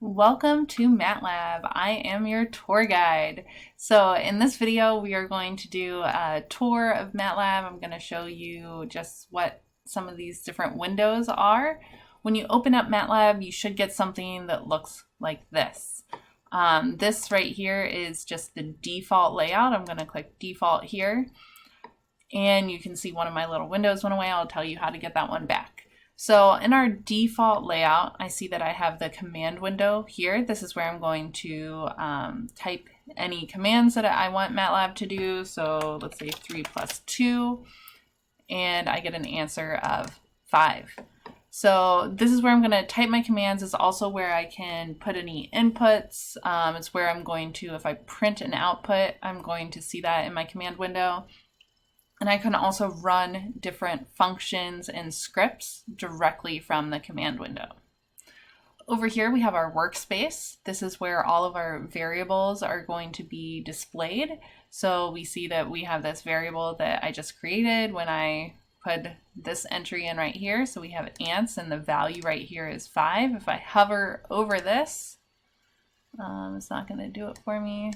Welcome to MATLAB. I am your tour guide. So in this video, we are going to do a tour of MATLAB. I'm going to show you just what some of these different windows are. When you open up MATLAB, you should get something that looks like this. This right here is just the default layout. I'm going to click default here, and you can see one of my little windows went away. I'll tell you how to get that one back. So in our default layout, I see that I have the command window here. This is where I'm going to type any commands that I want MATLAB to do. So let's say 3 plus 2, and I get an answer of 5. So this is where I'm going to type my commands. It's also where I can put any inputs. It's where I'm going to, if I print an output, I'm going to see that in my command window. And I can also run different functions and scripts directly from the command window. Over here we have our workspace. This is where all of our variables are going to be displayed. So we see that we have this variable that I just created when I put this entry in right here. So we have ants, and the value right here is 5. If I hover over this, it's not going to do it for me.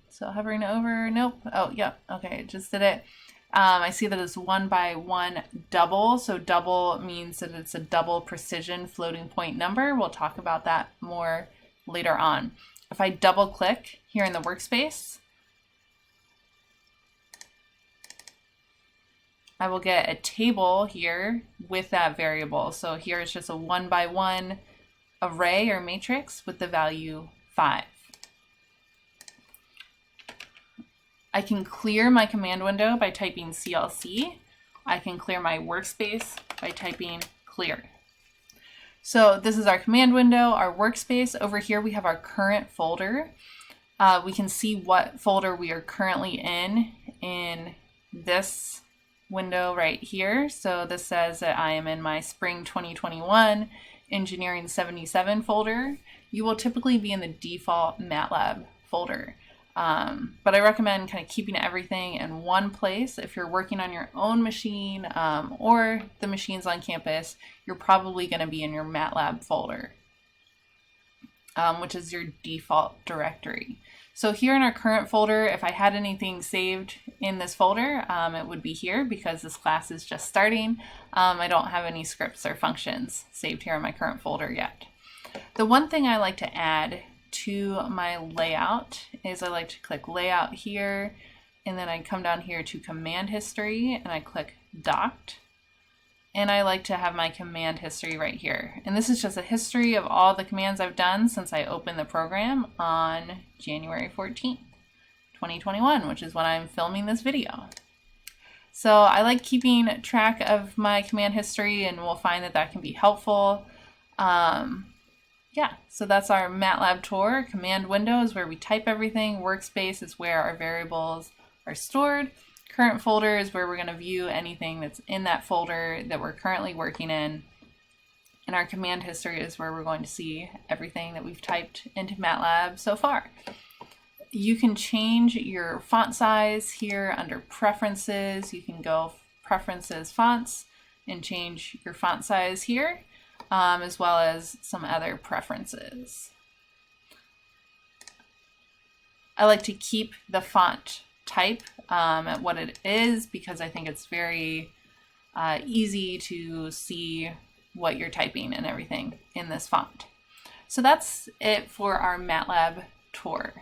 So hovering over, nope. Oh, yep. Okay, it just did it. I see that it's 1 by 1 double. So double means that it's a double precision floating point number. We'll talk about that more later on. If I double click here in the workspace, I will get a table here with that variable. So here it's just a 1 by 1 array or matrix with the value 5. I can clear my command window by typing CLC. I can clear my workspace by typing clear. So this is our command window, our workspace. Over here we have our current folder. We can see what folder we are currently in this window right here. So this says that I am in my Spring 2021 Engineering 77 folder. You will typically be in the default MATLAB folder. But I recommend kind of keeping everything in one place. If you're working on your own machine or the machines on campus, you're probably going to be in your MATLAB folder, which is your default directory. So here in our current folder, if I had anything saved in this folder, it would be here because this class is just starting. I don't have any scripts or functions saved here in my current folder yet. The one thing I like to add to my layout is I like to click layout here, and then I come down here to command history and I click docked, and I like to have my command history right here. And this is just a history of all the commands I've done since I opened the program on January 14th, 2021, which is when I'm filming this video. So I like keeping track of my command history, and we'll find that that can be helpful. Yeah, so that's our MATLAB tour. Command window is where we type everything. Workspace is where our variables are stored. Current folder is where we're going to view anything that's in that folder that we're currently working in. And our command history is where we're going to see everything that we've typed into MATLAB so far. You can change your font size here under preferences. You can go preferences fonts and change your font size here. As well as some other preferences. I like to keep the font type at what it is because I think it's very easy to see what you're typing and everything in this font. So that's it for our MATLAB tour.